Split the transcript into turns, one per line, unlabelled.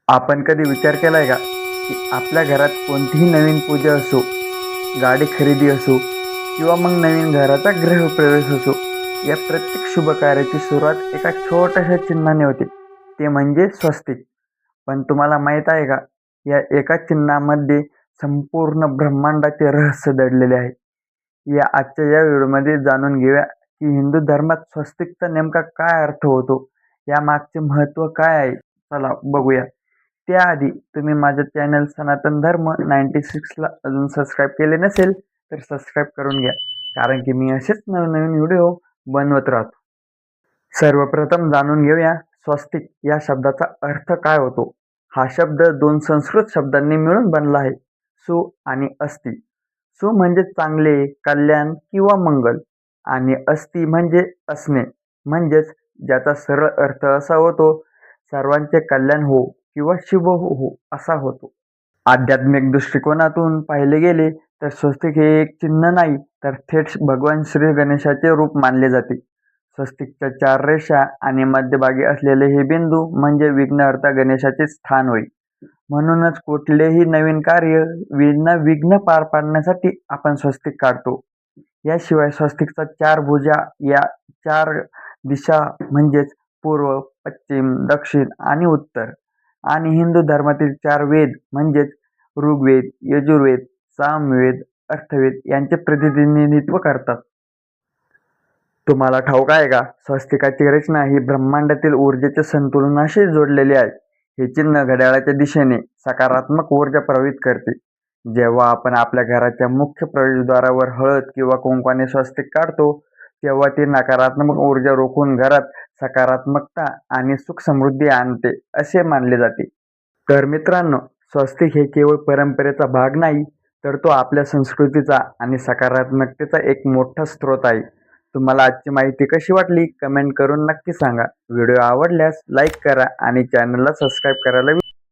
आपण कधी विचार केलाय का की आपल्या घरात कोणतीही नवीन पूजा असो, गाडी खरेदी असो किंवा मग नवीन घराचा गृहप्रवेश असो, या प्रत्येक शुभ कार्याची सुरुवात एका छोट्याशा चिन्हाने होते, ते म्हणजे स्वस्तिक. पण तुम्हाला माहीत आहे का, या एका चिन्हामध्ये संपूर्ण ब्रह्मांडाचे रहस्य दडलेले आहे. या व्हिडिओमध्ये जाणून घेऊया की हिंदू धर्मात स्वस्तिकचा नेमका काय अर्थ होतो, या मागचे महत्त्व काय आहे. चला बघूया. त्याआधी तुम्ही माझं चॅनल सनातन धर्म 96ला अजून सबस्क्राईब केले नसेल तर सबस्क्राईब करून घ्या, कारण की मी असेच नवनवीन व्हिडिओ बनवत राहतो. सर्वप्रथम जाणून घेऊया स्वस्तिक या शब्दाचा अर्थ काय होतो. हा शब्द दोन संस्कृत शब्दांनी मिळून बनला आहे, सु आणि अस्ति. सु म्हणजे चांगले, कल्याण किंवा मंगल, आणि अस्ति म्हणजे असणे, म्हणजेच ज्याचा सरळ अर्थ असा होतो, सर्वांचे कल्याण हो किंवा शुभ हो असा होतो. आध्यात्मिक दृष्टिकोनातून पाहिले गेले तर स्वस्तिक हे एक चिन्ह नाही, तर थेट भगवान श्री गणेशाचे रूप मानले जाते. स्वस्तिकच्या 4 रेषा आणि मध्यभागी असलेले हे बिंदू म्हणजे विघ्नहर्ता गणेशाचे स्थान होय. म्हणूनच कुठलेही नवीन कार्य विघ्न पार पाडण्यासाठी आपण स्वस्तिक काढतो. याशिवाय स्वस्तिकचा 4 भुजा, या 4 दिशा म्हणजेच पूर्व, पश्चिम, दक्षिण आणि उत्तर, आणि हिंदू धर्मातील 4 वेद म्हणजेच ऋग्वेद, यजुर्वेद, सामवेद, अर्थवेद यांचे प्रतिनिधित्व करतात. तुम्हाला ठाऊक आहे का, स्वस्तिकाची रचना ही ब्रह्मांडातील ऊर्जेच्या संतुलनाशी जोडलेली आहे. हे चिन्ह घड्याळाच्या दिशेने सकारात्मक ऊर्जा प्रवाहित करते. जेव्हा आपण आपल्या घराच्या मुख्य प्रवेशद्वारावर हळद किंवा कुंकवाने स्वस्तिक काढतो, तेव्हा ती नकारात्मक ऊर्जा रोखून घरात सकारात्मकता आणि सुख समृद्धी आणते असे मानले जाते. तर मित्रांनो, स्वस्तिक हे केवळ परंपरेचा भाग नाही, तर तो आपल्या संस्कृतीचा आणि सकारात्मकतेचा एक मोठा स्रोत आहे. तुम्हाला आजची माहिती कशी वाटली कमेंट करून नक्की सांगा. व्हिडिओ आवडल्यास लाईक करा आणि चॅनलला सबस्क्राईब करायला